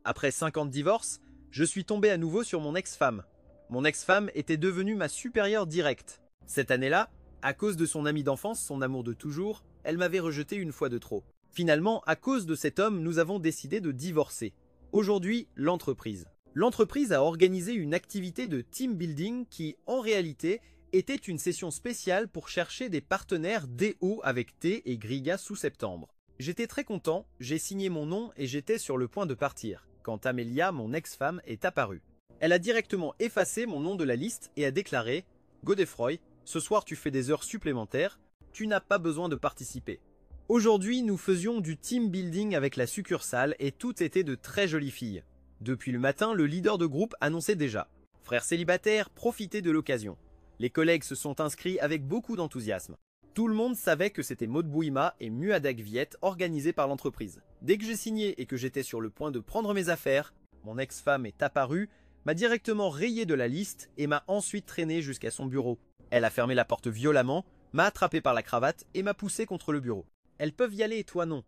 Après 5 ans de divorce, je suis tombé à nouveau sur mon ex-femme. Mon ex-femme était devenue ma supérieure directe. Cette année-là, à cause de son ami d'enfance, son amour de toujours, elle m'avait rejeté une fois de trop. Finalement, à cause de cet homme, nous avons décidé de divorcer. Aujourd'hui, l'entreprise. L'entreprise a organisé une activité de team building qui, en réalité, était une session spéciale pour chercher des partenaires DO avec T et Griga sous septembre. J'étais très content, j'ai signé mon nom et j'étais sur le point de partir, quand Amelia, mon ex-femme, est apparue. Elle a directement effacé mon nom de la liste et a déclaré « Godefroy, ce soir tu fais des heures supplémentaires, tu n'as pas besoin de participer. » Aujourd'hui, nous faisions du team building avec la succursale et toutes étaient de très jolies filles. Depuis le matin, le leader de groupe annonçait déjà « Frères célibataires, profitez de l'occasion ». Les collègues se sont inscrits avec beaucoup d'enthousiasme. Tout le monde savait que c'était Maud Bouima et Muadag Viet organisés par l'entreprise. Dès que j'ai signé et que j'étais sur le point de prendre mes affaires, mon ex-femme est apparue, m'a directement rayé de la liste et m'a ensuite traîné jusqu'à son bureau. Elle a fermé la porte violemment, m'a attrapé par la cravate et m'a poussé contre le bureau. Elles peuvent y aller et toi non.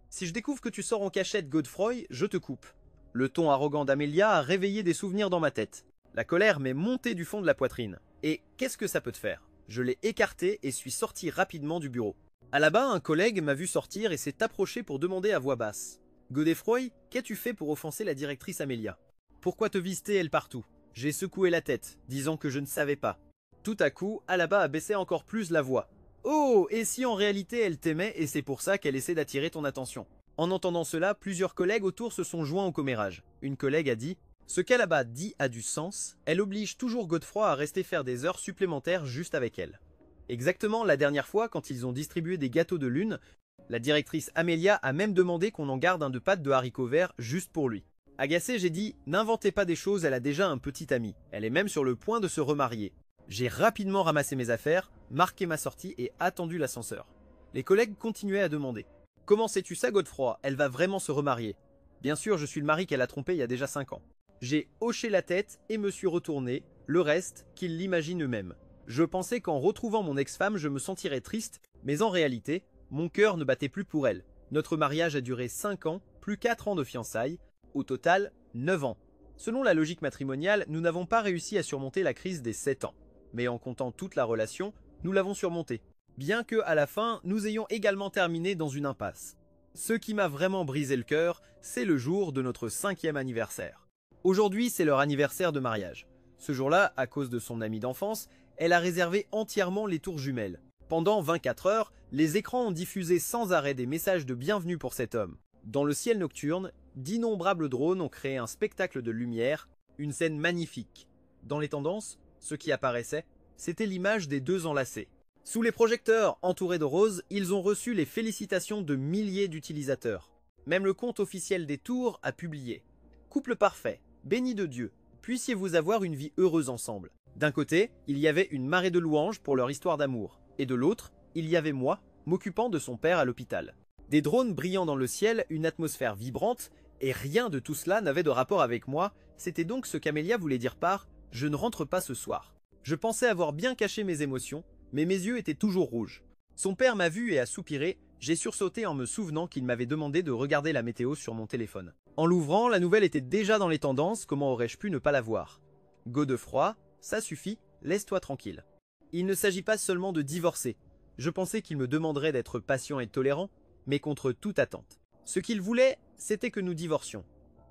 Si je découvre que tu sors en cachette Godefroy, je te coupe. Le ton arrogant d'Amelia a réveillé des souvenirs dans ma tête. La colère m'est montée du fond de la poitrine. Et qu'est-ce que ça peut te faire? Je l'ai écarté et suis sorti rapidement du bureau. À la bas, un collègue m'a vu sortir et s'est approché pour demander à voix basse. « Godefroy, qu'as-tu fait pour offenser la directrice Amelia? Pourquoi te vise-t-elle partout ?» J'ai secoué la tête, disant que je ne savais pas. Tout à coup, Alaba a baissé encore plus la voix. « Oh, et si en réalité elle t'aimait et c'est pour ça qu'elle essaie d'attirer ton attention ?» En entendant cela, plusieurs collègues autour se sont joints au commérage. Une collègue a dit « Ce qu'Alaba dit a du sens, elle oblige toujours Godefroy à rester faire des heures supplémentaires juste avec elle. » Exactement la dernière fois, quand ils ont distribué des gâteaux de lune, la directrice Amelia a même demandé qu'on en garde un de pâtes de haricots verts juste pour lui. Agacé, j'ai dit « N'inventez pas des choses, elle a déjà un petit ami. Elle est même sur le point de se remarier. » J'ai rapidement ramassé mes affaires, marqué ma sortie et attendu l'ascenseur. Les collègues continuaient à demander « Comment sais-tu ça, Godefroy? Elle va vraiment se remarier. » Bien sûr, je suis le mari qu'elle a trompé il y a déjà 5 ans. J'ai hoché la tête et me suis retourné, le reste, qu'ils l'imaginent eux-mêmes. Je pensais qu'en retrouvant mon ex-femme, je me sentirais triste, mais en réalité, mon cœur ne battait plus pour elle. Notre mariage a duré 5 ans, plus 4 ans de fiançailles, au total 9 ans. Selon la logique matrimoniale, nous n'avons pas réussi à surmonter la crise des 7 ans. Mais en comptant toute la relation, nous l'avons surmontée. Bien que, à la fin, nous ayons également terminé dans une impasse. Ce qui m'a vraiment brisé le cœur, c'est le jour de notre 5e anniversaire. Aujourd'hui, c'est leur anniversaire de mariage. Ce jour-là, à cause de son ami d'enfance, elle a réservé entièrement les tours jumelles. Pendant 24 heures, les écrans ont diffusé sans arrêt des messages de bienvenue pour cet homme. Dans le ciel nocturne, d'innombrables drones ont créé un spectacle de lumière, une scène magnifique. Dans les tendances, ce qui apparaissait, c'était l'image des deux enlacés. Sous les projecteurs, entourés de roses, ils ont reçu les félicitations de milliers d'utilisateurs. Même le compte officiel des tours a publié « Couple parfait, béni de Dieu, puissiez-vous avoir une vie heureuse ensemble. » D'un côté, il y avait une marée de louanges pour leur histoire d'amour, et de l'autre, il y avait moi, m'occupant de son père à l'hôpital. Des drones brillant dans le ciel, une atmosphère vibrante, et rien de tout cela n'avait de rapport avec moi, c'était donc ce qu'Amelia voulait dire par « Je ne rentre pas ce soir ». Je pensais avoir bien caché mes émotions, mais mes yeux étaient toujours rouges. Son père m'a vu et a soupiré, j'ai sursauté en me souvenant qu'il m'avait demandé de regarder la météo sur mon téléphone. En l'ouvrant, la nouvelle était déjà dans les tendances, comment aurais-je pu ne pas la voir? Godefroy, ça suffit, laisse-toi tranquille. Il ne s'agit pas seulement de divorcer. Je pensais qu'il me demanderait d'être patient et tolérant, mais contre toute attente. Ce qu'il voulait, c'était que nous divorcions.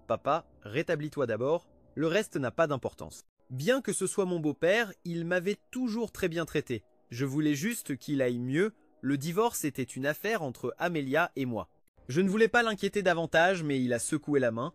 Papa, rétablis-toi d'abord, le reste n'a pas d'importance. Bien que ce soit mon beau-père, il m'avait toujours très bien traité. Je voulais juste qu'il aille mieux, le divorce était une affaire entre Amelia et moi. Je ne voulais pas l'inquiéter davantage, mais il a secoué la main.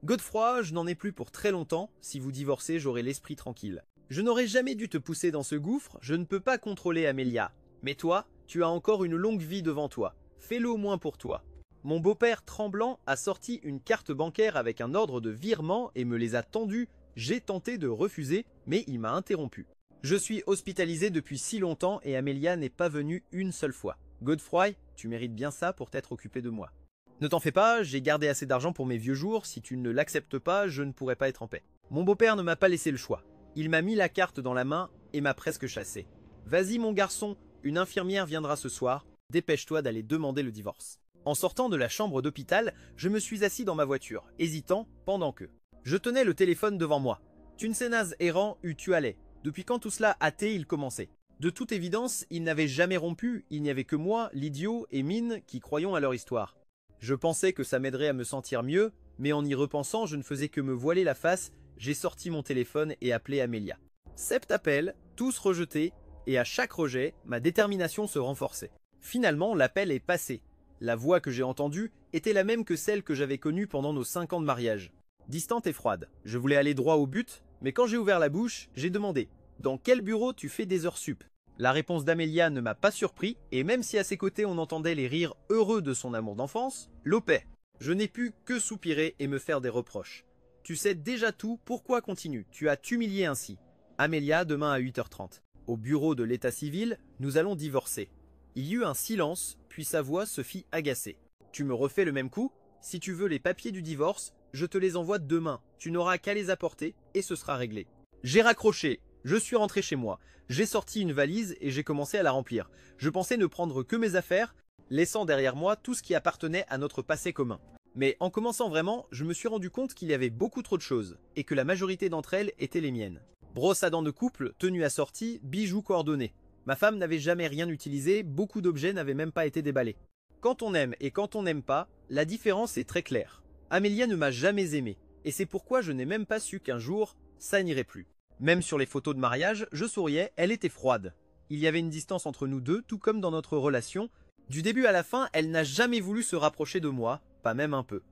Godefroy, je n'en ai plus pour très longtemps, si vous divorcez, j'aurai l'esprit tranquille. Je n'aurais jamais dû te pousser dans ce gouffre, je ne peux pas contrôler Amelia. Mais toi, tu as encore une longue vie devant toi, fais-le au moins pour toi. Mon beau-père tremblant a sorti une carte bancaire avec un ordre de virement et me les a tendus. J'ai tenté de refuser, mais il m'a interrompu. Je suis hospitalisé depuis si longtemps et Amelia n'est pas venue une seule fois. Godefroy, tu mérites bien ça pour t'être occupé de moi. Ne t'en fais pas, j'ai gardé assez d'argent pour mes vieux jours, si tu ne l'acceptes pas, je ne pourrai pas être en paix. Mon beau-père ne m'a pas laissé le choix. Il m'a mis la carte dans la main et m'a presque chassé. Vas-y mon garçon, une infirmière viendra ce soir, dépêche-toi d'aller demander le divorce. En sortant de la chambre d'hôpital, je me suis assis dans ma voiture, hésitant pendant que je tenais le téléphone devant moi. Tuncenaz errant où tu allais. Depuis quand tout cela hâtait, il commençait. De toute évidence, ils n'avaient jamais rompu, il n'y avait que moi, l'idiot et Mine qui croyions à leur histoire. Je pensais que ça m'aiderait à me sentir mieux, mais en y repensant, je ne faisais que me voiler la face, j'ai sorti mon téléphone et appelé Amelia. 7 appels, tous rejetés, et à chaque rejet, ma détermination se renforçait. Finalement, l'appel est passé. La voix que j'ai entendue était la même que celle que j'avais connue pendant nos 5 ans de mariage. Distante et froide. Je voulais aller droit au but, mais quand j'ai ouvert la bouche, j'ai demandé « Dans quel bureau tu fais des heures sup ?» La réponse d'Amelia ne m'a pas surpris, et même si à ses côtés on entendait les rires heureux de son amour d'enfance, lopait. Je n'ai pu que soupirer et me faire des reproches. « Tu sais déjà tout, pourquoi continue? Tu as t'humilié ainsi. » Amelia, demain à 8h30. Au bureau de l'état civil, nous allons divorcer. Il y eut un silence, puis sa voix se fit agacer. « Tu me refais le même coup? Si tu veux les papiers du divorce, je te les envoie demain. Tu n'auras qu'à les apporter et ce sera réglé. » J'ai raccroché. Je suis rentré chez moi. J'ai sorti une valise et j'ai commencé à la remplir. Je pensais ne prendre que mes affaires, laissant derrière moi tout ce qui appartenait à notre passé commun. Mais en commençant vraiment, je me suis rendu compte qu'il y avait beaucoup trop de choses, et que la majorité d'entre elles étaient les miennes. Brosse à dents de couple, tenue assortie, bijoux coordonnés. Ma femme n'avait jamais rien utilisé, beaucoup d'objets n'avaient même pas été déballés. Quand on aime et quand on n'aime pas, la différence est très claire. Amelia ne m'a jamais aimé, et c'est pourquoi je n'ai même pas su qu'un jour, ça n'irait plus. Même sur les photos de mariage, je souriais, elle était froide. Il y avait une distance entre nous deux, tout comme dans notre relation. Du début à la fin, elle n'a jamais voulu se rapprocher de moi, pas même un peu.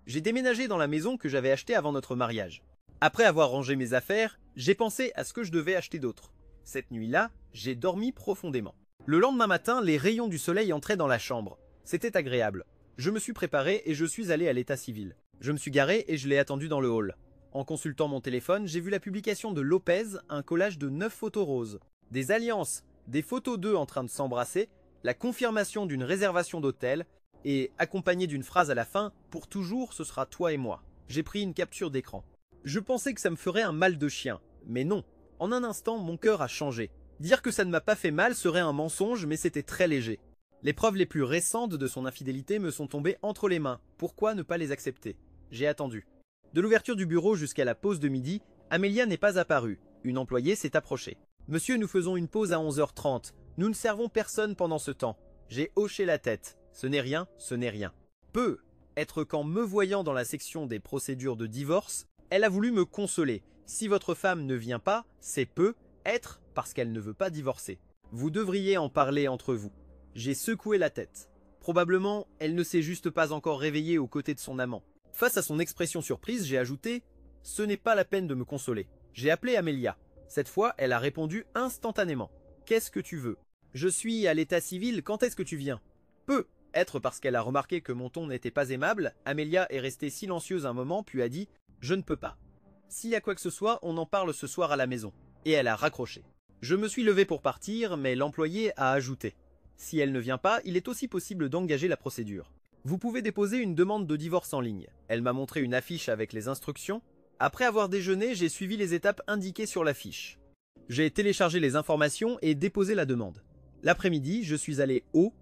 J'ai déménagé dans la maison que j'avais achetée avant notre mariage. Après avoir rangé mes affaires, j'ai pensé à ce que je devais acheter d'autres. Cette nuit-là, j'ai dormi profondément. Le lendemain matin, les rayons du soleil entraient dans la chambre. C'était agréable. Je me suis préparé et je suis allé à l'état civil. Je me suis garé et je l'ai attendu dans le hall. En consultant mon téléphone, j'ai vu la publication de Lopez, un collage de 9 photos roses. Des alliances, des photos d'eux en train de s'embrasser, la confirmation d'une réservation d'hôtel, et accompagné d'une phrase à la fin « Pour toujours, ce sera toi et moi ». J'ai pris une capture d'écran. Je pensais que ça me ferait un mal de chien, mais non. En un instant, mon cœur a changé. Dire que ça ne m'a pas fait mal serait un mensonge, mais c'était très léger. Les preuves les plus récentes de son infidélité me sont tombées entre les mains. Pourquoi ne pas les accepter? J'ai attendu. De l'ouverture du bureau jusqu'à la pause de midi, Amelia n'est pas apparue. Une employée s'est approchée. « Monsieur, nous faisons une pause à 11h30. Nous ne servons personne pendant ce temps. » J'ai hoché la tête. Ce n'est rien, ce n'est rien. Peu être qu'en me voyant dans la section des procédures de divorce, elle a voulu me consoler. Si votre femme ne vient pas, c'est peu être parce qu'elle ne veut pas divorcer. Vous devriez en parler entre vous. J'ai secoué la tête. Probablement, elle ne s'est juste pas encore réveillée aux côtés de son amant. Face à son expression surprise, j'ai ajouté « Ce n'est pas la peine de me consoler ». J'ai appelé Amelia. Cette fois, elle a répondu instantanément. « Qu'est-ce que tu veux ?»« Je suis à l'état civil, quand est-ce que tu viens ?» Peu être parce qu'elle a remarqué que mon ton n'était pas aimable, Amelia est restée silencieuse un moment puis a dit « Je ne peux pas. S'il y a quoi que ce soit, on en parle ce soir à la maison. » Et elle a raccroché. Je me suis levé pour partir, mais l'employé a ajouté « Si elle ne vient pas, il est aussi possible d'engager la procédure. Vous pouvez déposer une demande de divorce en ligne. » Elle m'a montré une affiche avec les instructions. Après avoir déjeuné, j'ai suivi les étapes indiquées sur l'affiche. J'ai téléchargé les informations et déposé la demande. L'après-midi, je suis allé au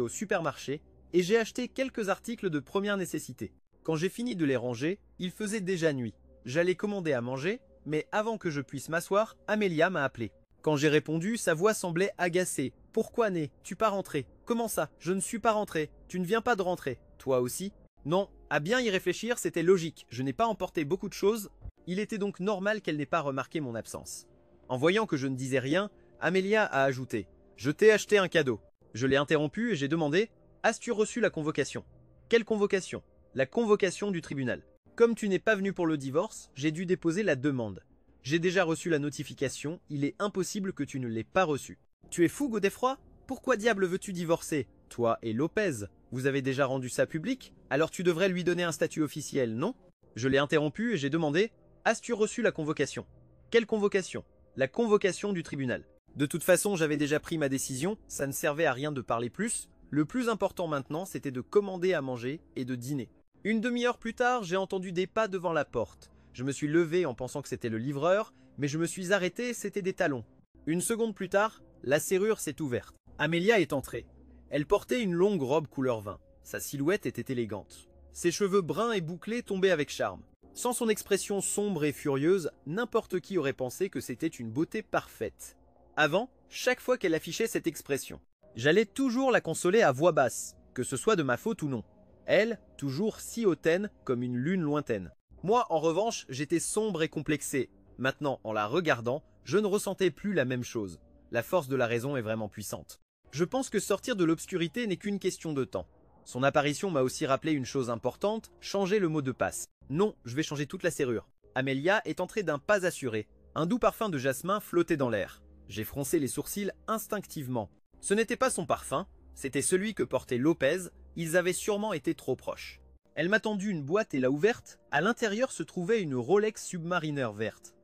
supermarché et j'ai acheté quelques articles de première nécessité. Quand j'ai fini de les ranger, il faisait déjà nuit. J'allais commander à manger, mais avant que je puisse m'asseoir, Amelia m'a appelé. Quand j'ai répondu, sa voix semblait agacée. « Pourquoi, Né? Tu pas rentré? Comment ça? Je ne suis pas rentré. Tu ne viens pas de rentrer. Toi aussi? » Non, à bien y réfléchir, c'était logique. Je n'ai pas emporté beaucoup de choses. Il était donc normal qu'elle n'ait pas remarqué mon absence. En voyant que je ne disais rien, Amelia a ajouté « Je t'ai acheté un cadeau. » Je l'ai interrompu et j'ai demandé « As-tu reçu la convocation ?»« Quelle convocation ?»« La convocation du tribunal. Comme tu n'es pas venu pour le divorce, j'ai dû déposer la demande. J'ai déjà reçu la notification, il est impossible que tu ne l'aies pas reçue. Tu es fou, Godefroy? Pourquoi diable veux-tu divorcer? Toi et Lopez, vous avez déjà rendu ça public? Alors tu devrais lui donner un statut officiel, non? Je l'ai interrompu et j'ai demandé « As-tu reçu la convocation ?»« Quelle convocation ?»« La convocation du tribunal. » De toute façon, j'avais déjà pris ma décision, ça ne servait à rien de parler plus. Le plus important maintenant, c'était de commander à manger et de dîner. Une demi-heure plus tard, j'ai entendu des pas devant la porte. Je me suis levé en pensant que c'était le livreur, mais je me suis arrêté, c'était des talons. Une seconde plus tard, la serrure s'est ouverte. Amelia est entrée. Elle portait une longue robe couleur vin. Sa silhouette était élégante. Ses cheveux bruns et bouclés tombaient avec charme. Sans son expression sombre et furieuse, n'importe qui aurait pensé que c'était une beauté parfaite. Avant, chaque fois qu'elle affichait cette expression, j'allais toujours la consoler à voix basse, que ce soit de ma faute ou non. Elle, toujours si hautaine comme une lune lointaine. Moi, en revanche, j'étais sombre et complexé. Maintenant, en la regardant, je ne ressentais plus la même chose. La force de la raison est vraiment puissante. Je pense que sortir de l'obscurité n'est qu'une question de temps. Son apparition m'a aussi rappelé une chose importante, changer le mot de passe. Non, je vais changer toute la serrure. Amélia est entrée d'un pas assuré. Un doux parfum de jasmin flottait dans l'air. J'ai froncé les sourcils instinctivement. Ce n'était pas son parfum, c'était celui que portait Lopez, ils avaient sûrement été trop proches. Elle m'a tendu une boîte et l'a ouverte, à l'intérieur se trouvait une Rolex Submariner verte.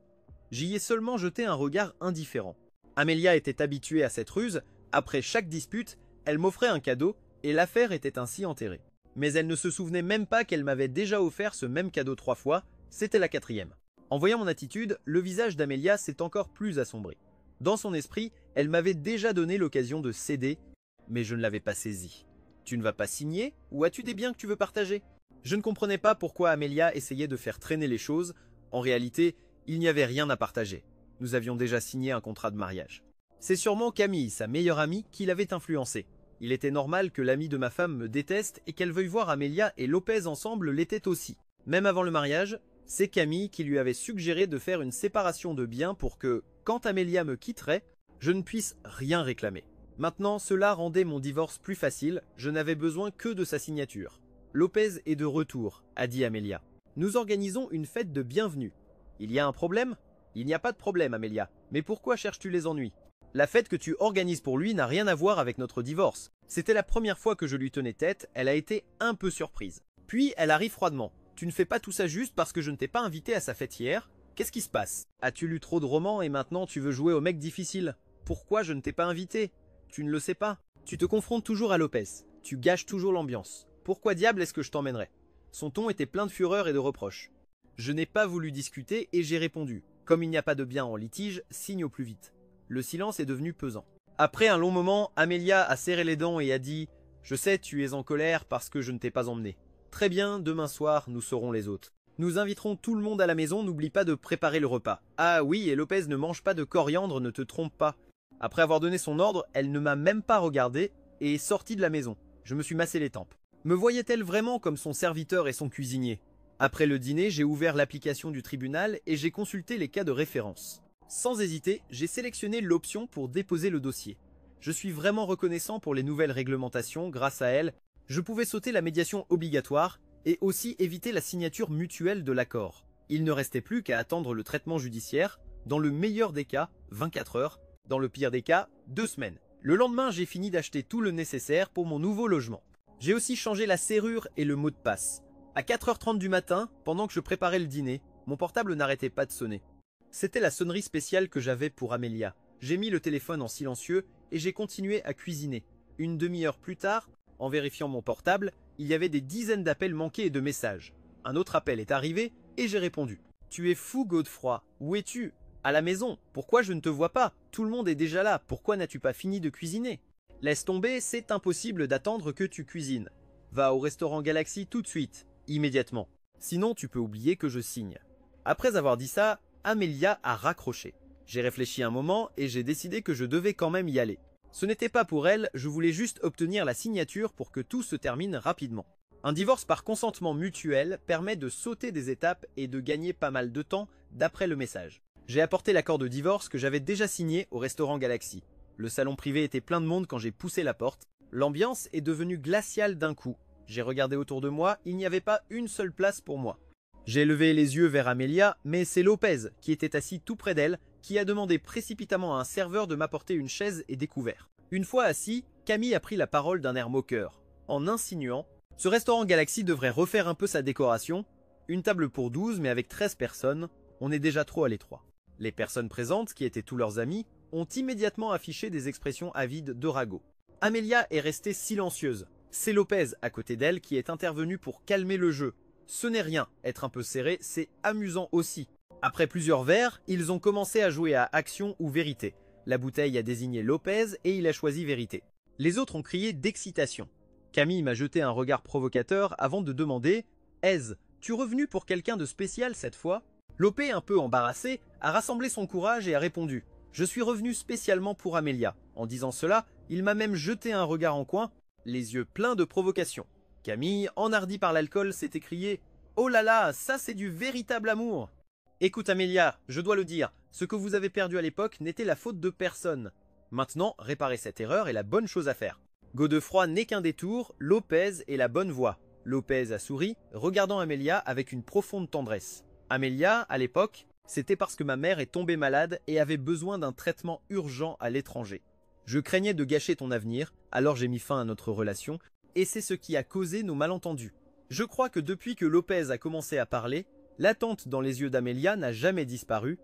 J'y ai seulement jeté un regard indifférent. Amélia était habituée à cette ruse, après chaque dispute, elle m'offrait un cadeau, et l'affaire était ainsi enterrée. Mais elle ne se souvenait même pas qu'elle m'avait déjà offert ce même cadeau 3 fois, c'était la 4e. En voyant mon attitude, le visage d'Amélia s'est encore plus assombri. Dans son esprit, elle m'avait déjà donné l'occasion de céder, mais je ne l'avais pas saisie. Tu ne vas pas signer, ou as-tu des biens que tu veux partager? Je ne comprenais pas pourquoi Amélia essayait de faire traîner les choses. En réalité, il n'y avait rien à partager. Nous avions déjà signé un contrat de mariage. C'est sûrement Camille, sa meilleure amie, qui l'avait influencé. Il était normal que l'amie de ma femme me déteste et qu'elle veuille voir Amélia et Lopez ensemble l'était aussi. Même avant le mariage, c'est Camille qui lui avait suggéré de faire une séparation de biens pour que, quand Amélia me quitterait, je ne puisse rien réclamer. Maintenant, cela rendait mon divorce plus facile, je n'avais besoin que de sa signature. Lopez est de retour, a dit Amélia. Nous organisons une fête de bienvenue. Il y a un problème? Il n'y a pas de problème, Amélia. Mais pourquoi cherches-tu les ennuis? La fête que tu organises pour lui n'a rien à voir avec notre divorce. C'était la première fois que je lui tenais tête, elle a été un peu surprise. Puis elle arrive froidement. Tu ne fais pas tout ça juste parce que je ne t'ai pas invité à sa fête hier? Qu'est-ce qui se passe? As-tu lu trop de romans et maintenant tu veux jouer au mec difficile? Pourquoi je ne t'ai pas invité? Tu ne le sais pas. Tu te confrontes toujours à Lopez. Tu gâches toujours l'ambiance. Pourquoi diable est-ce que je t'emmènerais? Son ton était plein de fureur et de reproches. Je n'ai pas voulu discuter et j'ai répondu. Comme il n'y a pas de bien en litige, signe au plus vite. Le silence est devenu pesant. Après un long moment, Amélia a serré les dents et a dit « Je sais, tu es en colère parce que je ne t'ai pas emmené. Très bien, demain soir, nous serons les autres. Nous inviterons tout le monde à la maison, n'oublie pas de préparer le repas. Ah oui, et Lopez ne mange pas de coriandre, ne te trompe pas. » Après avoir donné son ordre, elle ne m'a même pas regardé et est sortie de la maison. Je me suis massé les tempes. Me voyait-elle vraiment comme son serviteur et son cuisinier? Après le dîner, j'ai ouvert l'application du tribunal et j'ai consulté les cas de référence. Sans hésiter, j'ai sélectionné l'option pour déposer le dossier. Je suis vraiment reconnaissant pour les nouvelles réglementations, grâce à elles, je pouvais sauter la médiation obligatoire et aussi éviter la signature mutuelle de l'accord. Il ne restait plus qu'à attendre le traitement judiciaire, dans le meilleur des cas, 24 heures, dans le pire des cas, 2 semaines. Le lendemain, j'ai fini d'acheter tout le nécessaire pour mon nouveau logement. J'ai aussi changé la serrure et le mot de passe. À 4h30 du matin, pendant que je préparais le dîner, mon portable n'arrêtait pas de sonner. C'était la sonnerie spéciale que j'avais pour Amélia. J'ai mis le téléphone en silencieux et j'ai continué à cuisiner. Une demi-heure plus tard, en vérifiant mon portable, il y avait des dizaines d'appels manqués et de messages. Un autre appel est arrivé et j'ai répondu. « Tu es fou, Godefroy. Où es-tu? À la maison. Pourquoi je ne te vois pas? Tout le monde est déjà là. Pourquoi n'as-tu pas fini de cuisiner? Laisse tomber, c'est impossible d'attendre que tu cuisines. Va au restaurant Galaxy tout de suite, immédiatement. Sinon, tu peux oublier que je signe. » Après avoir dit ça, Amélia a raccroché. J'ai réfléchi un moment et j'ai décidé que je devais quand même y aller. Ce n'était pas pour elle, je voulais juste obtenir la signature pour que tout se termine rapidement. Un divorce par consentement mutuel permet de sauter des étapes et de gagner pas mal de temps d'après le message. J'ai apporté l'accord de divorce que j'avais déjà signé au restaurant Galaxy. Le salon privé était plein de monde quand j'ai poussé la porte. L'ambiance est devenue glaciale d'un coup. J'ai regardé autour de moi, il n'y avait pas une seule place pour moi. J'ai levé les yeux vers Amélia, mais c'est Lopez, qui était assis tout près d'elle, qui a demandé précipitamment à un serveur de m'apporter une chaise et des couverts. Une fois assis, Camille a pris la parole d'un air moqueur, en insinuant « Ce restaurant Galaxy devrait refaire un peu sa décoration. Une table pour 12, mais avec 13 personnes, on est déjà trop à l'étroit. » Les personnes présentes, qui étaient tous leurs amis, ont immédiatement affiché des expressions avides de ragot. Amélia est restée silencieuse. C'est Lopez, à côté d'elle, qui est intervenu pour calmer le jeu. Ce n'est rien, être un peu serré, c'est amusant aussi. Après plusieurs verres, ils ont commencé à jouer à action ou vérité. La bouteille a désigné Lopez et il a choisi vérité. Les autres ont crié d'excitation. Camille m'a jeté un regard provocateur avant de demander « Aise, tu revenu pour quelqu'un de spécial cette fois ?» Lopé, un peu embarrassé, a rassemblé son courage et a répondu « Je suis revenu spécialement pour Amélia. » En disant cela, il m'a même jeté un regard en coin, les yeux pleins de provocation. Camille, enhardie par l'alcool, s'est écriée « Oh là là, ça c'est du véritable amour !» Écoute Amélia, je dois le dire, ce que vous avez perdu à l'époque n'était la faute de personne. Maintenant, réparer cette erreur est la bonne chose à faire. Godefroy n'est qu'un détour, Lopez est la bonne voie. Lopez a souri, regardant Amélia avec une profonde tendresse. Amélia, à l'époque, c'était parce que ma mère est tombée malade et avait besoin d'un traitement urgent à l'étranger. Je craignais de gâcher ton avenir, alors j'ai mis fin à notre relation, et c'est ce qui a causé nos malentendus. Je crois que depuis que Lopez a commencé à parler, l'attente dans les yeux d'Amélia n'a jamais disparu,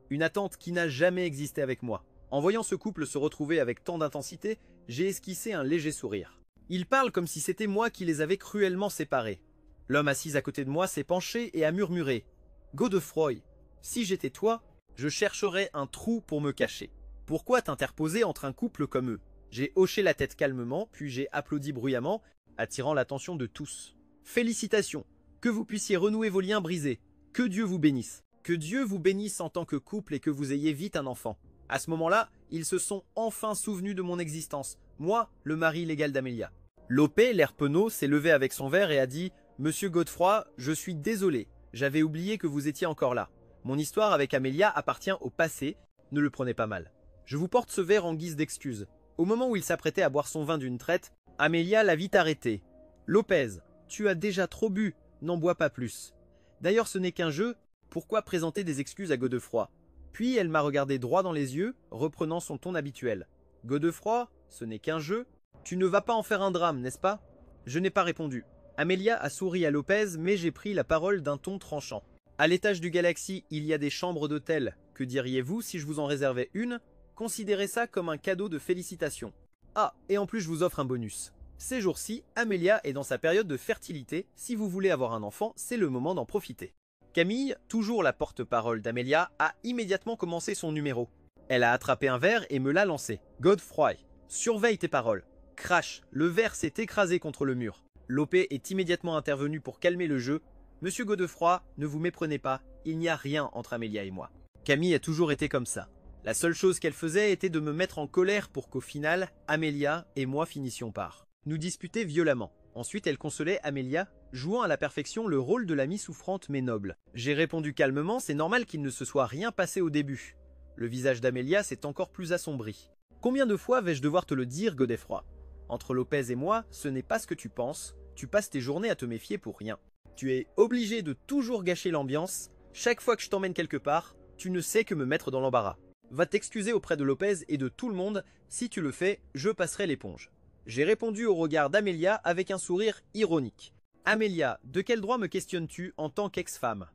une attente qui n'a jamais existé avec moi. En voyant ce couple se retrouver avec tant d'intensité, j'ai esquissé un léger sourire. Ils parlent comme si c'était moi qui les avais cruellement séparés. L'homme assis à côté de moi s'est penché et a murmuré « Godefroy, si j'étais toi, je chercherais un trou pour me cacher. Pourquoi t'interposer entre un couple comme eux ?» J'ai hoché la tête calmement, puis j'ai applaudi bruyamment, attirant l'attention de tous. « Félicitations, que vous puissiez renouer vos liens brisés. Que Dieu vous bénisse. Que Dieu vous bénisse en tant que couple et que vous ayez vite un enfant. » À ce moment-là, ils se sont enfin souvenus de mon existence, moi, le mari légal d'Amélia. Lopé, l'air penaud, s'est levé avec son verre et a dit « Monsieur Godefroy, je suis désolé, j'avais oublié que vous étiez encore là. Mon histoire avec Amélia appartient au passé, ne le prenez pas mal. Je vous porte ce verre en guise d'excuse. » Au moment où il s'apprêtait à boire son vin d'une traite, Amélia l'a vite arrêté. « Lopez, tu as déjà trop bu, n'en bois pas plus. D'ailleurs ce n'est qu'un jeu, pourquoi présenter des excuses à Godefroy ?» Puis elle m'a regardé droit dans les yeux, reprenant son ton habituel. « Godefroy, ce n'est qu'un jeu. Tu ne vas pas en faire un drame, n'est-ce pas ?» Je n'ai pas répondu. Amélia a souri à Lopez, mais j'ai pris la parole d'un ton tranchant. « À l'étage du Galaxy, il y a des chambres d'hôtel. Que diriez-vous si je vous en réservais une? Considérez ça comme un cadeau de félicitations. Ah, et en plus je vous offre un bonus. Ces jours-ci, Amélia est dans sa période de fertilité. Si vous voulez avoir un enfant, c'est le moment d'en profiter. » Camille, toujours la porte-parole d'Amélia, a immédiatement commencé son numéro. Elle a attrapé un verre et me l'a lancé. « Godefroy, surveille tes paroles. » Crash, le verre s'est écrasé contre le mur. Lopé est immédiatement intervenu pour calmer le jeu. « Monsieur Godefroy, ne vous méprenez pas, il n'y a rien entre Amélia et moi. » Camille a toujours été comme ça. La seule chose qu'elle faisait était de me mettre en colère pour qu'au final, Amélia et moi finissions par nous disputer violemment. Ensuite, elle consolait Amélia, jouant à la perfection le rôle de l'amie souffrante mais noble. J'ai répondu calmement, c'est normal qu'il ne se soit rien passé au début. Le visage d'Amélia s'est encore plus assombri. Combien de fois vais-je devoir te le dire, Godefroy? Entre Lopez et moi, ce n'est pas ce que tu penses, tu passes tes journées à te méfier pour rien. Tu es obligé de toujours gâcher l'ambiance, chaque fois que je t'emmène quelque part, tu ne sais que me mettre dans l'embarras. Va t'excuser auprès de Lopez et de tout le monde, si tu le fais, je passerai l'éponge. J'ai répondu au regard d'Amélia avec un sourire ironique. Amélia, de quel droit me questionnes-tu en tant qu'ex-femme?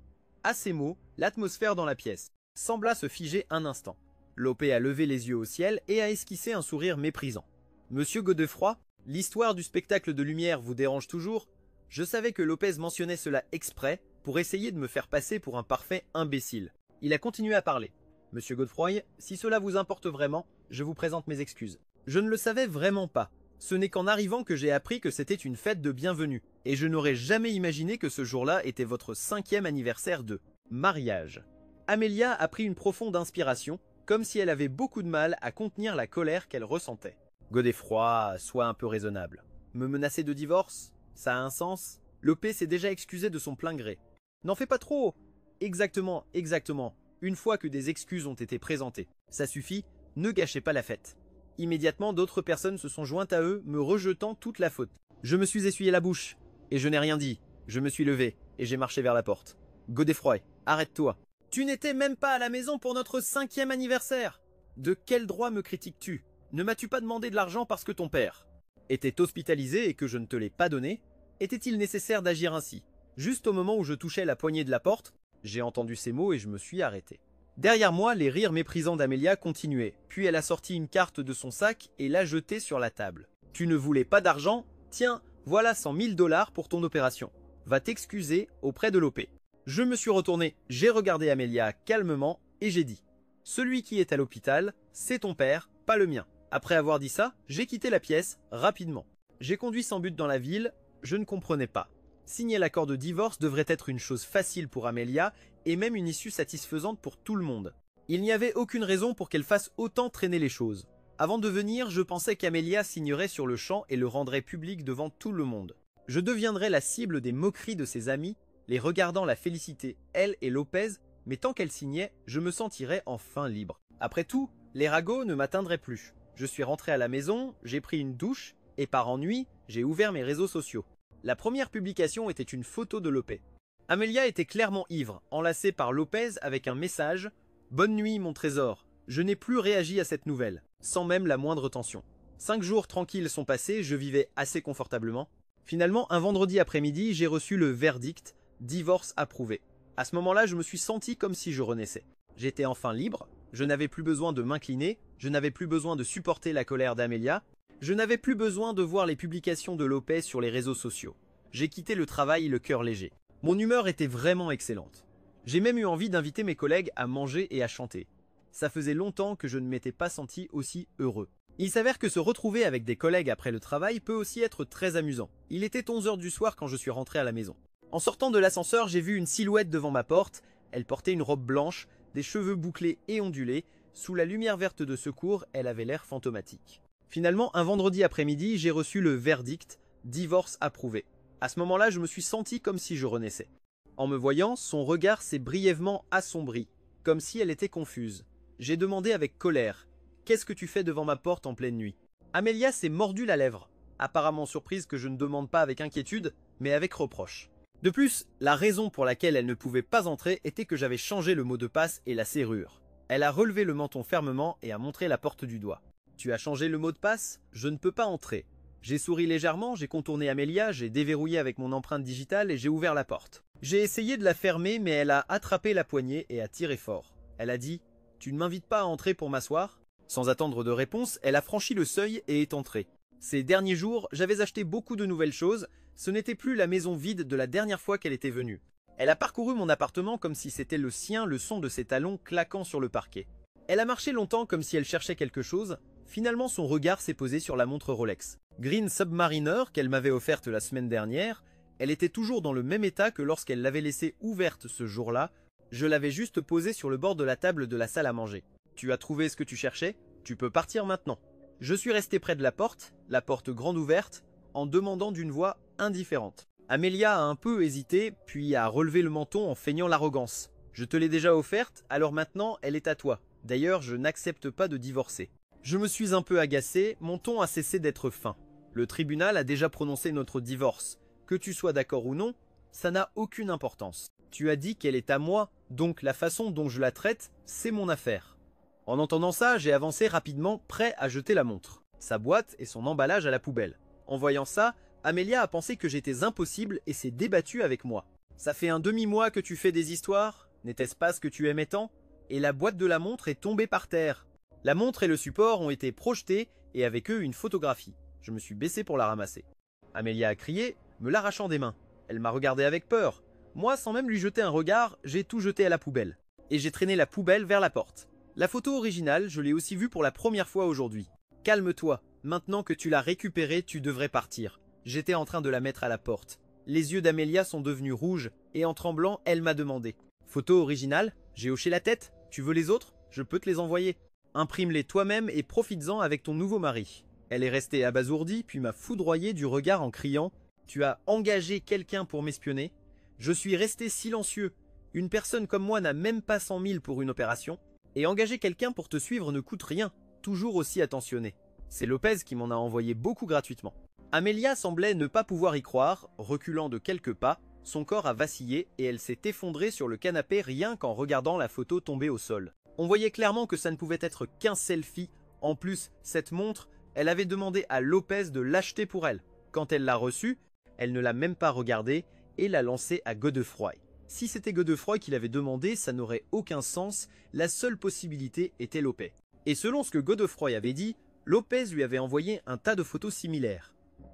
À ces mots, l'atmosphère dans la pièce sembla se figer un instant. Lopé a levé les yeux au ciel et a esquissé un sourire méprisant. Monsieur Godefroy, l'histoire du spectacle de lumière vous dérange toujours? Je savais que Lopez mentionnait cela exprès pour essayer de me faire passer pour un parfait imbécile. Il a continué à parler. Monsieur Godefroy, si cela vous importe vraiment, je vous présente mes excuses. Je ne le savais vraiment pas. Ce n'est qu'en arrivant que j'ai appris que c'était une fête de bienvenue, et je n'aurais jamais imaginé que ce jour-là était votre 5e anniversaire de mariage. Amélia a pris une profonde inspiration, comme si elle avait beaucoup de mal à contenir la colère qu'elle ressentait. Godefroy, sois un peu raisonnable. Me menacer de divorce? Ça a un sens? Lopé s'est déjà excusé de son plein gré. N'en fais pas trop! Exactement, exactement. Une fois que des excuses ont été présentées. Ça suffit, ne gâchez pas la fête. Immédiatement, d'autres personnes se sont jointes à eux, me rejetant toute la faute. Je me suis essuyé la bouche, et je n'ai rien dit. Je me suis levé, et j'ai marché vers la porte. Godefroy, arrête-toi. Tu n'étais même pas à la maison pour notre 5e anniversaire. De quel droit me critiques-tu? Ne m'as-tu pas demandé de l'argent parce que ton père était hospitalisé et que je ne te l'ai pas donné? Était-il nécessaire d'agir ainsi? Juste au moment où je touchais la poignée de la porte, j'ai entendu ces mots et je me suis arrêté. Derrière moi, les rires méprisants d'Amélia continuaient, puis elle a sorti une carte de son sac et l'a jetée sur la table. « Tu ne voulais pas d'argent? Tiens, voilà 100 000 $ pour ton opération. Va t'excuser auprès de Lopé. » Je me suis retourné, j'ai regardé Amélia calmement et j'ai dit « Celui qui est à l'hôpital, c'est ton père, pas le mien. » Après avoir dit ça, j'ai quitté la pièce rapidement. J'ai conduit sans but dans la ville, je ne comprenais pas. Signer l'accord de divorce devrait être une chose facile pour Amelia et même une issue satisfaisante pour tout le monde. Il n'y avait aucune raison pour qu'elle fasse autant traîner les choses. Avant de venir, je pensais qu'Amelia signerait sur le champ et le rendrait public devant tout le monde. Je deviendrais la cible des moqueries de ses amis, les regardant la féliciter, elle et Lopez, mais tant qu'elle signait, je me sentirais enfin libre. Après tout, les ragots ne m'atteindraient plus. Je suis rentré à la maison, j'ai pris une douche, et par ennui, j'ai ouvert mes réseaux sociaux. La première publication était une photo de Lopez. Amelia était clairement ivre, enlacée par Lopez avec un message « Bonne nuit mon trésor, je n'ai plus réagi à cette nouvelle », sans même la moindre tension. 5 jours tranquilles sont passés, je vivais assez confortablement. Finalement, un vendredi après-midi, j'ai reçu le verdict « Divorce approuvé ». À ce moment-là, je me suis senti comme si je renaissais. J'étais enfin libre, je n'avais plus besoin de m'incliner, je n'avais plus besoin de supporter la colère d'Amelia, je n'avais plus besoin de voir les publications de Lopez sur les réseaux sociaux. J'ai quitté le travail le cœur léger. Mon humeur était vraiment excellente. J'ai même eu envie d'inviter mes collègues à manger et à chanter. Ça faisait longtemps que je ne m'étais pas senti aussi heureux. Il s'avère que se retrouver avec des collègues après le travail peut aussi être très amusant. Il était 11 h du soir quand je suis rentré à la maison. En sortant de l'ascenseur, j'ai vu une silhouette devant ma porte. Elle portait une robe blanche, des cheveux bouclés et ondulés. Sous la lumière verte de secours, elle avait l'air fantomatique. Finalement, un vendredi après-midi, j'ai reçu le verdict « Divorce approuvé ». À ce moment-là, je me suis senti comme si je renaissais. En me voyant, son regard s'est brièvement assombri, comme si elle était confuse. J'ai demandé avec colère « Qu'est-ce que tu fais devant ma porte en pleine nuit ?» Amelia s'est mordu la lèvre, apparemment surprise que je ne demande pas avec inquiétude, mais avec reproche. De plus, la raison pour laquelle elle ne pouvait pas entrer était que j'avais changé le mot de passe et la serrure. Elle a relevé le menton fermement et a montré la porte du doigt. « Tu as changé le mot de passe? Je ne peux pas entrer. » J'ai souri légèrement, j'ai contourné Amelia, j'ai déverrouillé avec mon empreinte digitale et j'ai ouvert la porte. J'ai essayé de la fermer mais elle a attrapé la poignée et a tiré fort. Elle a dit « Tu ne m'invites pas à entrer pour m'asseoir ?» Sans attendre de réponse, elle a franchi le seuil et est entrée. Ces derniers jours, j'avais acheté beaucoup de nouvelles choses, ce n'était plus la maison vide de la dernière fois qu'elle était venue. Elle a parcouru mon appartement comme si c'était le sien, le son de ses talons claquant sur le parquet. Elle a marché longtemps comme si elle cherchait quelque chose, finalement son regard s'est posé sur la montre Rolex. Green Submariner qu'elle m'avait offerte la semaine dernière, elle était toujours dans le même état que lorsqu'elle l'avait laissée ouverte ce jour-là, je l'avais juste posée sur le bord de la table de la salle à manger. Tu as trouvé ce que tu cherchais? Tu peux partir maintenant. Je suis resté près de la porte grande ouverte, en demandant d'une voix indifférente. Amelia a un peu hésité, puis a relevé le menton en feignant l'arrogance. Je te l'ai déjà offerte, alors maintenant elle est à toi. D'ailleurs, je n'accepte pas de divorcer. Je me suis un peu agacé, mon ton a cessé d'être fin. Le tribunal a déjà prononcé notre divorce. Que tu sois d'accord ou non, ça n'a aucune importance. Tu as dit qu'elle est à moi, donc la façon dont je la traite, c'est mon affaire. En entendant ça, j'ai avancé rapidement, prêt à jeter la montre, sa boîte et son emballage à la poubelle. En voyant ça, Amelia a pensé que j'étais impossible et s'est débattue avec moi. Ça fait un demi-mois que tu fais des histoires, n'était-ce pas ce que tu aimais tant? Et la boîte de la montre est tombée par terre. La montre et le support ont été projetés et avec eux une photographie. Je me suis baissé pour la ramasser. Amelia a crié, me l'arrachant des mains. Elle m'a regardé avec peur. Moi, sans même lui jeter un regard, j'ai tout jeté à la poubelle. Et j'ai traîné la poubelle vers la porte. La photo originale, je l'ai aussi vue pour la première fois aujourd'hui. Calme-toi, maintenant que tu l'as récupérée, tu devrais partir. J'étais en train de la mettre à la porte. Les yeux d'Amelia sont devenus rouges et en tremblant, elle m'a demandé. Photo originale? J'ai hoché la tête? Tu veux les autres? Je peux te les envoyer. Imprime-les toi-même et profites-en avec ton nouveau mari. Elle est restée abasourdie, puis m'a foudroyé du regard en criant « Tu as engagé quelqu'un pour m'espionner ?» Je suis resté silencieux. Une personne comme moi n'a même pas 100 000 pour une opération. Et engager quelqu'un pour te suivre ne coûte rien, toujours aussi attentionné. C'est Lopez qui m'en a envoyé beaucoup gratuitement. Amelia semblait ne pas pouvoir y croire, reculant de quelques pas, son corps a vacillé et elle s'est effondrée sur le canapé rien qu'en regardant la photo tomber au sol. On voyait clairement que ça ne pouvait être qu'un selfie. En plus, cette montre, elle avait demandé à Lopez de l'acheter pour elle. Quand elle l'a reçue, elle ne l'a même pas regardée et l'a lancée à Godefroy. Si c'était Godefroy qui l'avait demandé, ça n'aurait aucun sens, la seule possibilité était Lopez. Et selon ce que Godefroy avait dit, Lopez lui avait envoyé un tas de photos similaires.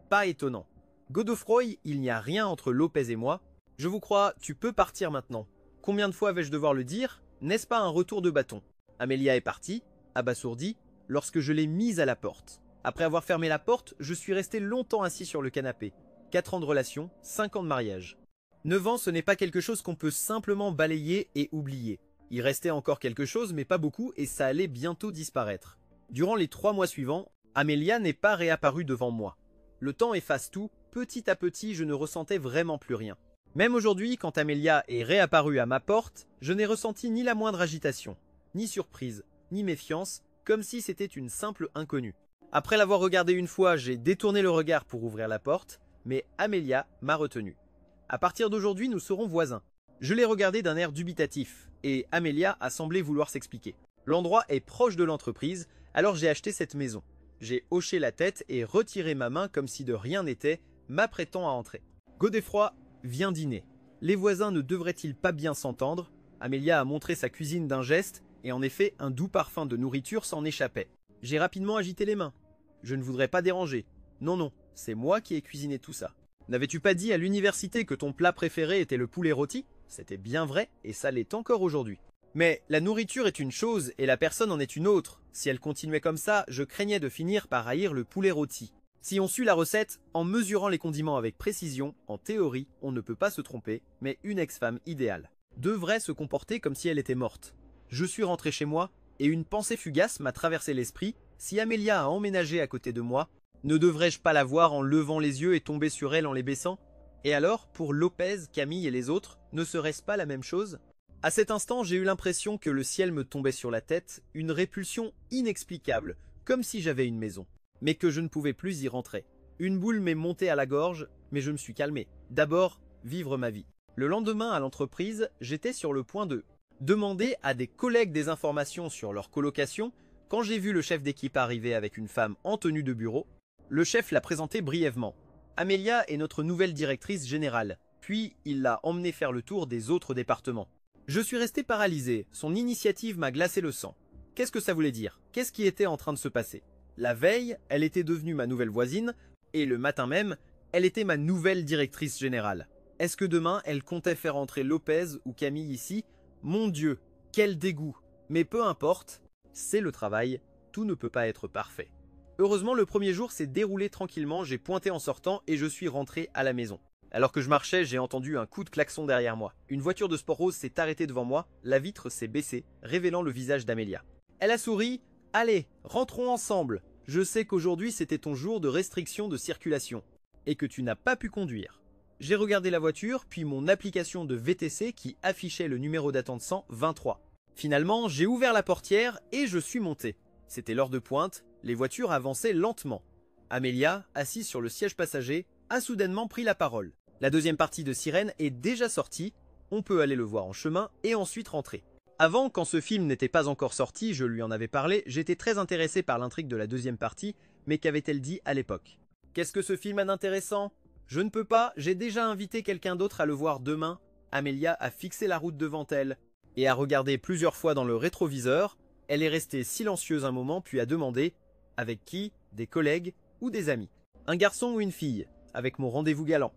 Pas étonnant. Godefroy, il n'y a rien entre Lopez et moi. Je vous crois, tu peux partir maintenant. Combien de fois vais-je devoir le dire? N'est-ce pas un retour de bâton? Amelia est partie, abasourdie, lorsque je l'ai mise à la porte. Après avoir fermé la porte, je suis resté longtemps assis sur le canapé. 4 ans de relation, 5 ans de mariage. 9 ans, ce n'est pas quelque chose qu'on peut simplement balayer et oublier. Il restait encore quelque chose, mais pas beaucoup, et ça allait bientôt disparaître. Durant les 3 mois suivants, Amelia n'est pas réapparue devant moi. Le temps efface tout, petit à petit, je ne ressentais vraiment plus rien. Même aujourd'hui, quand Amelia est réapparue à ma porte, je n'ai ressenti ni la moindre agitation, ni surprise, ni méfiance, comme si c'était une simple inconnue. Après l'avoir regardée une fois, j'ai détourné le regard pour ouvrir la porte, mais Amelia m'a retenu. À partir d'aujourd'hui, nous serons voisins. Je l'ai regardée d'un air dubitatif, et Amelia a semblé vouloir s'expliquer. L'endroit est proche de l'entreprise, alors j'ai acheté cette maison. J'ai hoché la tête et retiré ma main comme si de rien n'était, m'apprêtant à entrer. Godefroy vient dîner. Les voisins ne devraient-ils pas bien s'entendre? Amelia a montré sa cuisine d'un geste, et en effet, un doux parfum de nourriture s'en échappait. J'ai rapidement agité les mains. Je ne voudrais pas déranger. Non, non, c'est moi qui ai cuisiné tout ça. N'avais-tu pas dit à l'université que ton plat préféré était le poulet rôti? C'était bien vrai, et ça l'est encore aujourd'hui. Mais la nourriture est une chose, et la personne en est une autre. Si elle continuait comme ça, je craignais de finir par haïr le poulet rôti. Si on suit la recette, en mesurant les condiments avec précision, en théorie, on ne peut pas se tromper, mais une ex-femme idéale devrait se comporter comme si elle était morte. Je suis rentré chez moi, et une pensée fugace m'a traversé l'esprit. Si Amelia a emménagé à côté de moi, ne devrais-je pas la voir en levant les yeux et tomber sur elle en les baissant? Et alors, pour Lopez, Camille et les autres, ne serait-ce pas la même chose? À cet instant, j'ai eu l'impression que le ciel me tombait sur la tête, une répulsion inexplicable, comme si j'avais une maison, mais que je ne pouvais plus y rentrer. Une boule m'est montée à la gorge, mais je me suis calmé. D'abord, vivre ma vie. Le lendemain, à l'entreprise, j'étais sur le point de demander à des collègues des informations sur leur colocation. Quand j'ai vu le chef d'équipe arriver avec une femme en tenue de bureau, le chef l'a présentée brièvement. Amelia est notre nouvelle directrice générale, puis il l'a emmenée faire le tour des autres départements. Je suis resté paralysé, son initiative m'a glacé le sang. Qu'est-ce que ça voulait dire? Qu'est-ce qui était en train de se passer? La veille, elle était devenue ma nouvelle voisine, et le matin même, elle était ma nouvelle directrice générale. Est-ce que demain, elle comptait faire entrer Lopez ou Camille ici? Mon Dieu, quel dégoût! Mais peu importe, c'est le travail, tout ne peut pas être parfait. Heureusement, le premier jour s'est déroulé tranquillement, j'ai pointé en sortant et je suis rentré à la maison. Alors que je marchais, j'ai entendu un coup de klaxon derrière moi. Une voiture de sport rose s'est arrêtée devant moi, la vitre s'est baissée, révélant le visage d'Amelia. Elle a souri. « Allez, rentrons ensemble. Je sais qu'aujourd'hui c'était ton jour de restriction de circulation et que tu n'as pas pu conduire. » J'ai regardé la voiture, puis mon application de VTC qui affichait le numéro d'attente 123. Finalement, j'ai ouvert la portière et je suis monté. C'était l'heure de pointe, les voitures avançaient lentement. Amelia, assise sur le siège passager, a soudainement pris la parole. La deuxième partie de Sirène est déjà sortie, on peut aller le voir en chemin et ensuite rentrer. Avant, quand ce film n'était pas encore sorti, je lui en avais parlé, j'étais très intéressé par l'intrigue de la deuxième partie, mais qu'avait-elle dit à l'époque? Qu'est-ce que ce film a d'intéressant? Je ne peux pas, j'ai déjà invité quelqu'un d'autre à le voir demain. Amelia a fixé la route devant elle et a regardé plusieurs fois dans le rétroviseur. Elle est restée silencieuse un moment puis a demandé « Avec qui? Des collègues ou des amis? Un garçon ou une fille? Avec mon rendez-vous galant ?»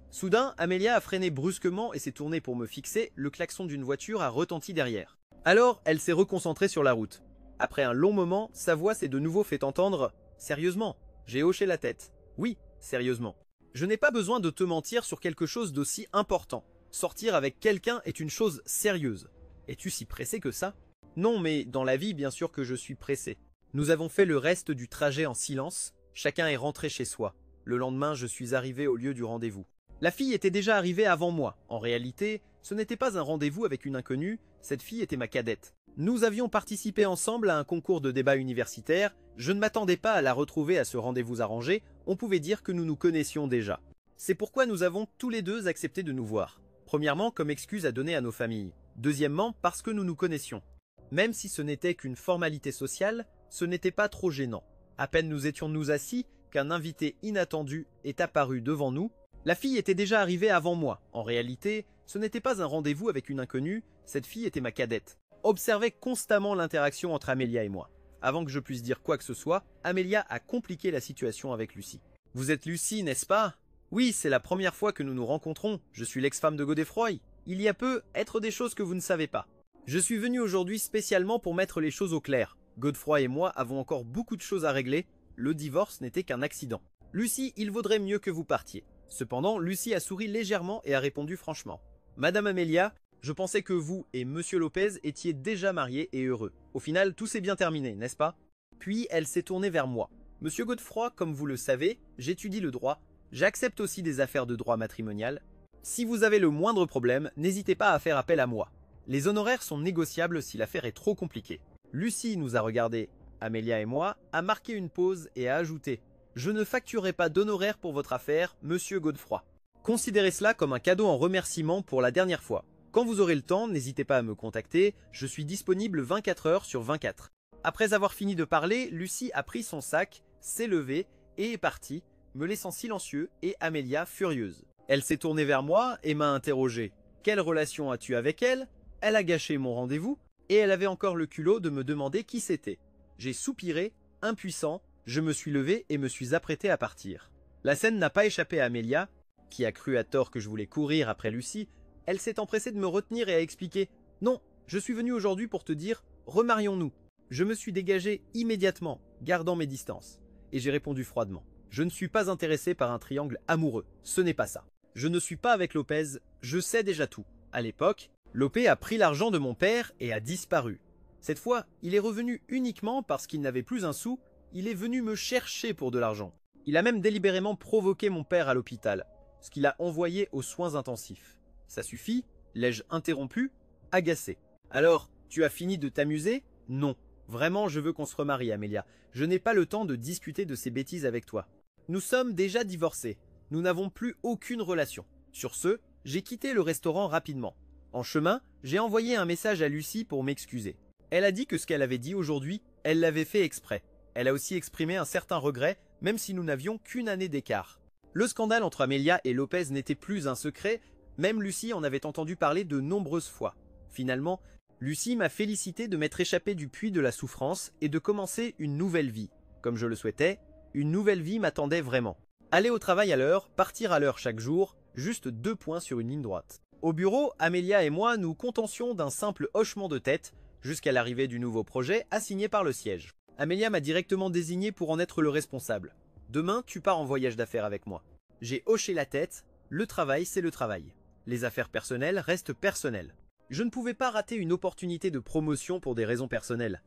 Soudain, Amelia a freiné brusquement et s'est tournée pour me fixer, le klaxon d'une voiture a retenti derrière. Alors, elle s'est reconcentrée sur la route. Après un long moment, sa voix s'est de nouveau fait entendre « Sérieusement ?» J'ai hoché la tête. « Oui, sérieusement. » Je n'ai pas besoin de te mentir sur quelque chose d'aussi important. Sortir avec quelqu'un est une chose sérieuse. Es-tu si pressé que ça? Non, mais dans la vie, bien sûr que je suis pressé. Nous avons fait le reste du trajet en silence. Chacun est rentré chez soi. Le lendemain, je suis arrivé au lieu du rendez-vous. La fille était déjà arrivée avant moi. En réalité, ce n'était pas un rendez-vous avec une inconnue, cette fille était ma cadette. Nous avions participé ensemble à un concours de débat universitaire, je ne m'attendais pas à la retrouver à ce rendez-vous arrangé, on pouvait dire que nous nous connaissions déjà. C'est pourquoi nous avons tous les deux accepté de nous voir. Premièrement, comme excuse à donner à nos familles. Deuxièmement, parce que nous nous connaissions. Même si ce n'était qu'une formalité sociale, ce n'était pas trop gênant. À peine nous étions-nous assis qu'un invité inattendu est apparu devant nous. La fille était déjà arrivée avant moi. En réalité, ce n'était pas un rendez-vous avec une inconnue, cette fille était ma cadette. Observez constamment l'interaction entre Amelia et moi. Avant que je puisse dire quoi que ce soit, Amelia a compliqué la situation avec Lucie. « Vous êtes Lucie, n'est-ce pas? » « Oui, c'est la première fois que nous nous rencontrons. Je suis l'ex-femme de Godefroy. Il y a peu, être des choses que vous ne savez pas. Je suis venu aujourd'hui spécialement pour mettre les choses au clair. Godefroy et moi avons encore beaucoup de choses à régler. le divorce n'était qu'un accident. Lucie, il vaudrait mieux que vous partiez. Cependant, Lucie a souri légèrement et a répondu franchement. Madame Amelia, je pensais que vous et Monsieur Lopez étiez déjà mariés et heureux. Au final, tout s'est bien terminé, n'est-ce pas? Puis elle s'est tournée vers moi. Monsieur Godefroy, comme vous le savez, j'étudie le droit. J'accepte aussi des affaires de droit matrimonial. Si vous avez le moindre problème, n'hésitez pas à faire appel à moi. Les honoraires sont négociables si l'affaire est trop compliquée. Lucie nous a regardé, Amelia et moi, a marqué une pause et a ajouté « Je ne facturerai pas d'honoraires pour votre affaire, Monsieur Godefroy. Considérez cela comme un cadeau en remerciement pour la dernière fois. Quand vous aurez le temps, n'hésitez pas à me contacter, je suis disponible 24 heures sur 24. » Après avoir fini de parler, Lucie a pris son sac, s'est levée et est partie, me laissant silencieux et Amelia furieuse. Elle s'est tournée vers moi et m'a interrogé. « Quelle relation as-tu avec elle ?» Elle a gâché mon rendez-vous et elle avait encore le culot de me demander qui c'était. J'ai soupiré, impuissant, je me suis levé et me suis apprêté à partir. La scène n'a pas échappé à Amelia, qui a cru à tort que je voulais courir après Lucie. Elle s'est empressée de me retenir et a expliqué « Non, je suis venu aujourd'hui pour te dire « Remarions-nous ». Je me suis dégagé immédiatement, gardant mes distances. Et j'ai répondu froidement « Je ne suis pas intéressé par un triangle amoureux, ce n'est pas ça. Je ne suis pas avec Lopez, je sais déjà tout. À l'époque, Lopé a pris l'argent de mon père et a disparu. Cette fois, il est revenu uniquement parce qu'il n'avait plus un sou, il est venu me chercher pour de l'argent. Il a même délibérément provoqué mon père à l'hôpital, ce qui l'a envoyé aux soins intensifs. Ça suffit? L'ai-je interrompu? Agacé. Alors, tu as fini de t'amuser? Non. Vraiment, je veux qu'on se remarie, Amelia. Je n'ai pas le temps de discuter de ces bêtises avec toi. Nous sommes déjà divorcés. Nous n'avons plus aucune relation. Sur ce, j'ai quitté le restaurant rapidement. En chemin, j'ai envoyé un message à Lucie pour m'excuser. Elle a dit que ce qu'elle avait dit aujourd'hui, elle l'avait fait exprès. Elle a aussi exprimé un certain regret, même si nous n'avions qu'une année d'écart. Le scandale entre Amelia et Lopez n'était plus un secret, même Lucie en avait entendu parler de nombreuses fois. Finalement, Lucie m'a félicité de m'être échappé du puits de la souffrance et de commencer une nouvelle vie. Comme je le souhaitais, une nouvelle vie m'attendait vraiment. Aller au travail à l'heure, partir à l'heure chaque jour, juste 2 points sur une ligne droite. Au bureau, Amelia et moi nous contentions d'un simple hochement de tête jusqu'à l'arrivée du nouveau projet assigné par le siège. Amelia m'a directement désigné pour en être le responsable. Demain, tu pars en voyage d'affaires avec moi. J'ai hoché la tête, le travail c'est le travail. Les affaires personnelles restent personnelles. Je ne pouvais pas rater une opportunité de promotion pour des raisons personnelles.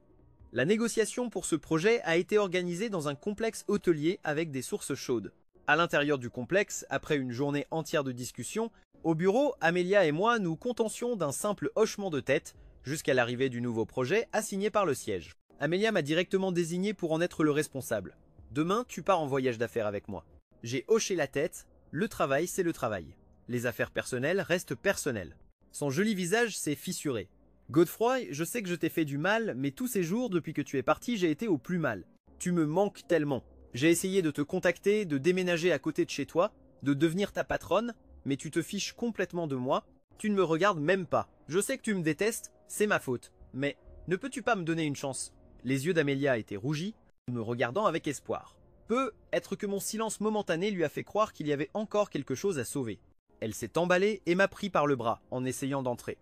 La négociation pour ce projet a été organisée dans un complexe hôtelier avec des sources chaudes. À l'intérieur du complexe, après une journée entière de discussions, au bureau, Amelia et moi nous contentions d'un simple hochement de tête jusqu'à l'arrivée du nouveau projet assigné par le siège. Amelia m'a directement désigné pour en être le responsable. Demain, tu pars en voyage d'affaires avec moi. J'ai hoché la tête, le travail c'est le travail. Les affaires personnelles restent personnelles. Son joli visage s'est fissuré. Godefroy, je sais que je t'ai fait du mal, mais tous ces jours depuis que tu es parti, j'ai été au plus mal. Tu me manques tellement. J'ai essayé de te contacter, de déménager à côté de chez toi, de devenir ta patronne, mais tu te fiches complètement de moi, tu ne me regardes même pas. Je sais que tu me détestes, c'est ma faute. Mais ne peux-tu pas me donner une chance? Les yeux d'Amelia étaient rougis, me regardant avec espoir. Peut être que mon silence momentané lui a fait croire qu'il y avait encore quelque chose à sauver. Elle s'est emballée et m'a pris par le bras en essayant d'entrer.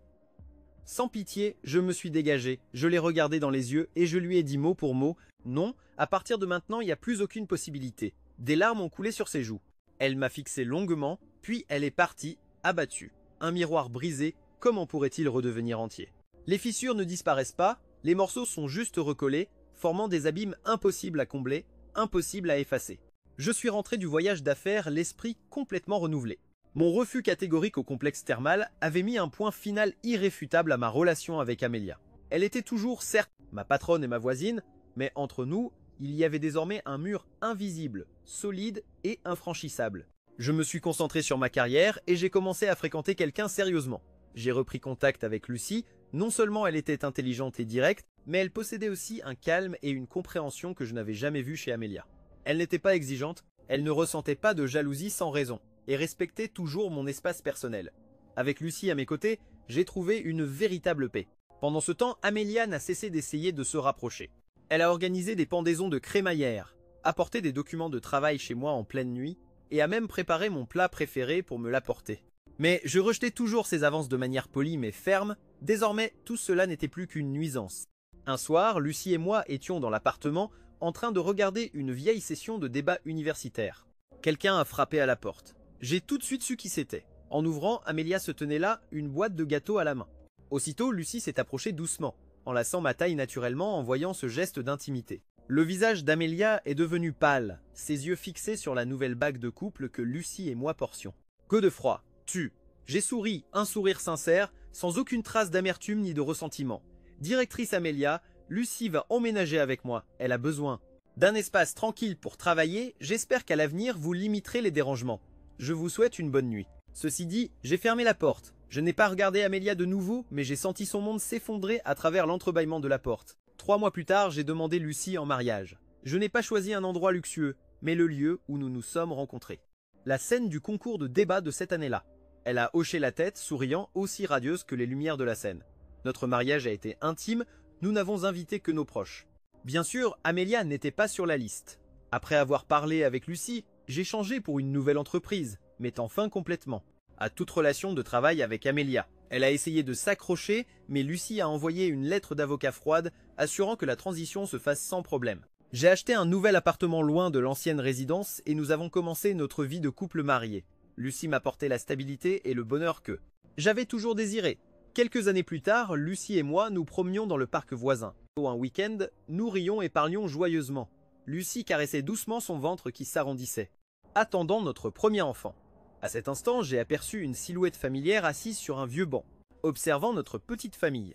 Sans pitié, je me suis dégagé, je l'ai regardé dans les yeux et je lui ai dit mot pour mot « Non, à partir de maintenant, il n'y a plus aucune possibilité. » Des larmes ont coulé sur ses joues. Elle m'a fixé longuement, puis elle est partie, abattue. Un miroir brisé, comment pourrait-il redevenir entier? Les fissures ne disparaissent pas, les morceaux sont juste recollés, formant des abîmes impossibles à combler, impossibles à effacer. Je suis rentré du voyage d'affaires l'esprit complètement renouvelé. Mon refus catégorique au complexe thermal avait mis un point final irréfutable à ma relation avec Amelia. Elle était toujours, certes, ma patronne et ma voisine, mais entre nous, il y avait désormais un mur invisible, solide et infranchissable. Je me suis concentré sur ma carrière et j'ai commencé à fréquenter quelqu'un sérieusement. J'ai repris contact avec Lucie, non seulement elle était intelligente et directe, mais elle possédait aussi un calme et une compréhension que je n'avais jamais vu chez Amelia. Elle n'était pas exigeante, elle ne ressentait pas de jalousie sans raison, et respectait toujours mon espace personnel. Avec Lucie à mes côtés, j'ai trouvé une véritable paix. Pendant ce temps, Amelia n'a cessé d'essayer de se rapprocher. Elle a organisé des pendaisons de crémaillère, apporté des documents de travail chez moi en pleine nuit, et a même préparé mon plat préféré pour me l'apporter. Mais je rejetais toujours ses avances de manière polie mais ferme, désormais tout cela n'était plus qu'une nuisance. Un soir, Lucie et moi étions dans l'appartement, en train de regarder une vieille session de débat universitaire. Quelqu'un a frappé à la porte. J'ai tout de suite su qui c'était. En ouvrant, Amélia se tenait là, une boîte de gâteaux à la main. Aussitôt, Lucie s'est approchée doucement, enlaçant ma taille naturellement en voyant ce geste d'intimité. Le visage d'Amélia est devenu pâle, ses yeux fixés sur la nouvelle bague de couple que Lucie et moi portions. Que de froid, tue. J'ai souri, un sourire sincère, sans aucune trace d'amertume ni de ressentiment. Directrice Amélia, Lucie va emménager avec moi, elle a besoin d'un espace tranquille pour travailler, j'espère qu'à l'avenir vous limiterez les dérangements. Je vous souhaite une bonne nuit. Ceci dit, j'ai fermé la porte. Je n'ai pas regardé Amélia de nouveau, mais j'ai senti son monde s'effondrer à travers l'entrebâillement de la porte. 3 mois plus tard, j'ai demandé Lucie en mariage. Je n'ai pas choisi un endroit luxueux, mais le lieu où nous nous sommes rencontrés. La scène du concours de débat de cette année-là. Elle a hoché la tête, souriant, aussi radieuse que les lumières de la scène. Notre mariage a été intime, nous n'avons invité que nos proches. Bien sûr, Amélia n'était pas sur la liste. Après avoir parlé avec Lucie, j'ai changé pour une nouvelle entreprise, mettant fin complètement à toute relation de travail avec Amélia. Elle a essayé de s'accrocher, mais Lucie a envoyé une lettre d'avocat froide, assurant que la transition se fasse sans problème. J'ai acheté un nouvel appartement loin de l'ancienne résidence et nous avons commencé notre vie de couple marié. Lucie m'apportait la stabilité et le bonheur que j'avais toujours désiré. Quelques années plus tard, Lucie et moi nous promenions dans le parc voisin. Un week-end, nous rions et parlions joyeusement. Lucie caressait doucement son ventre qui s'arrondissait, attendant notre premier enfant. À cet instant, j'ai aperçu une silhouette familière assise sur un vieux banc, observant notre petite famille.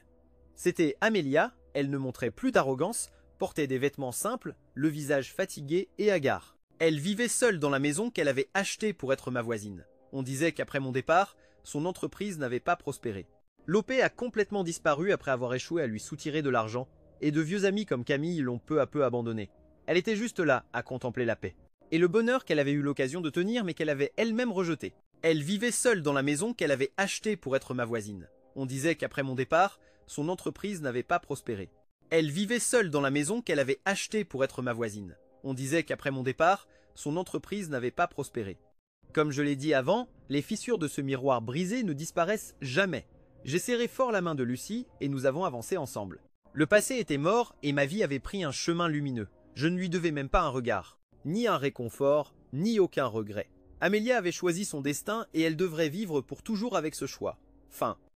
C'était Amélia, elle ne montrait plus d'arrogance, portait des vêtements simples, le visage fatigué et hagard. Elle vivait seule dans la maison qu'elle avait achetée pour être ma voisine. On disait qu'après mon départ, son entreprise n'avait pas prospéré. L'OP a complètement disparu après avoir échoué à lui soutirer de l'argent, et de vieux amis comme Camille l'ont peu à peu abandonnée. Elle était juste là, à contempler la paix. Et le bonheur qu'elle avait eu l'occasion de tenir mais qu'elle avait elle-même rejeté. Elle vivait seule dans la maison qu'elle avait achetée pour être ma voisine. On disait qu'après mon départ, son entreprise n'avait pas prospéré. Elle vivait seule dans la maison qu'elle avait achetée pour être ma voisine. On disait qu'après mon départ, son entreprise n'avait pas prospéré. Comme je l'ai dit avant, les fissures de ce miroir brisé ne disparaissent jamais. J'ai serré fort la main de Lucie et nous avons avancé ensemble. Le passé était mort et ma vie avait pris un chemin lumineux. Je ne lui devais même pas un regard, ni un réconfort, ni aucun regret. Amélia avait choisi son destin et elle devrait vivre pour toujours avec ce choix. Fin.